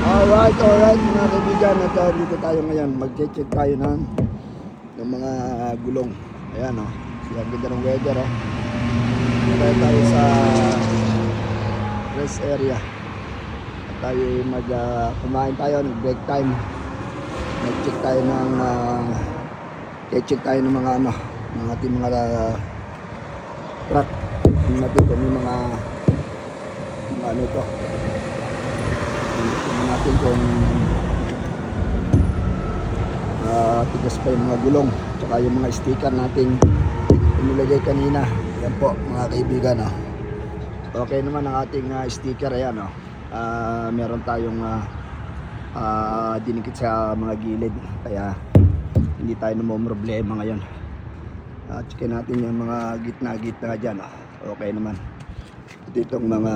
Alright mga kaibigan, at dito tayo ngayon, mag-check tayo ng mga gulong. Ayan o, siya ang ganda ng weather o. Tayo tayo sa rest area. At tayo kumain tayo, nag-break time. Nag-check tayo check tayo ng mga ng ating mga truck. Tingnan natin kung may mga ano ito. Tingnan natin kung tigas pa yung mga gulong tsaka yung mga sticker natin inilagay kanina. Yan po mga kaibigan okay naman ang ating sticker. Ayan meron tayong dinikit sa mga gilid kaya hindi tayo namomroblema ngayon. Checkin natin yung mga gitna dyan okay naman. Ito itong mga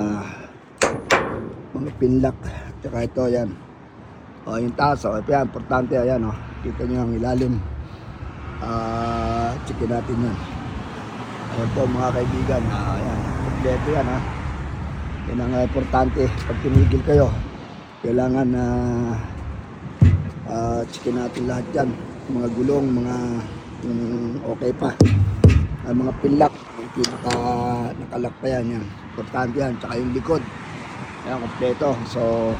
pinlock tsaka ito yan yung taas yan, importante. Ayan kita nyo ang ilalim. Checkin natin yan. Ayan po mga kaibigan, ayan, kompleto yan yan ang importante. Pag pinigil kayo kailangan checkin natin lahat yan, mga gulong, mga okay pa, mga pinlock nakalock pa yan, importante yan. Tsaka yung likod ayan, kompleto. So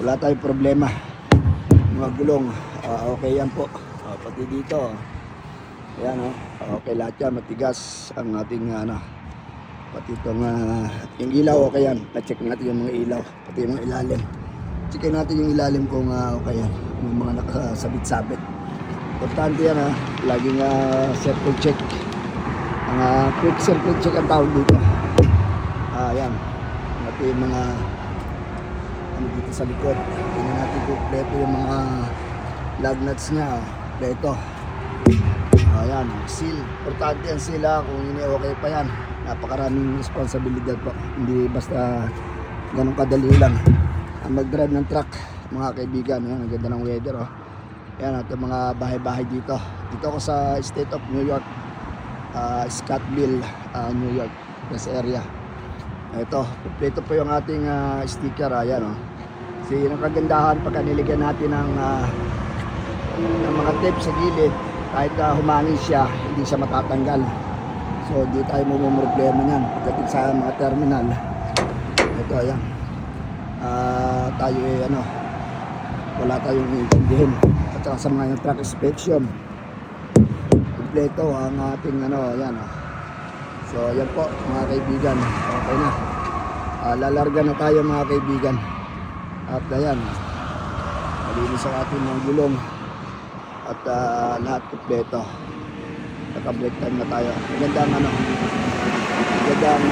wala tayong problema, mga gulong okay yan po. Pati dito ayan okay lahat yan, matigas ang ating pati itong yung ilaw okay yan. Na-check natin yung mga ilaw, pati yung mga ilalim. Check natin yung ilalim kung okay yan, yung mga nakasabit-sabit. Importante yan laging circle check, quick circle check ang tawag dito. Ayan, pati yung mga dito sa likod. Tingnan natin kompleto yung mga lug nuts nya kompleto. Ayan, seal, importante ang seal kung hindi okay pa yan. Napakaraming responsibilidad po, hindi basta ganun kadali lang ang mag-drive ng truck mga kaibigan. Ayan, ang ganda ng weather ayan, ito mga bahay-bahay dito ako sa state of New York, Scottsdale, New York, this area. Ito, kompleto po yung ating sticker. Ayan kasi yung kagandahan pagka niligyan natin ng mga tape sa gilid, kahit humangin siya hindi siya matatanggal. So di tayo problema niyan pagdating sa mga terminal. Ito ayan, tayo wala tayong iintindihin. At saka sa mga truck inspection kompleto ang ating ayan so ayan po mga kaibigan, okay na. Lalarga na tayo mga kaibigan. At ayan, malinis ang ating mga gulong at lahat kompleto. Naka-break time na tayo. Magandang magandang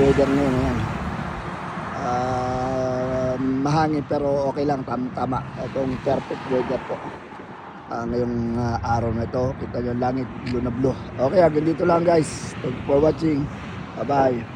weather ngayon. Ayan. Mahangin pero okay lang, tama. Itong perfect weather po ngayong araw na ito. Kita nyo langit blue na blue. Okay, hanggang dito lang guys. Thank you for watching. Bye bye.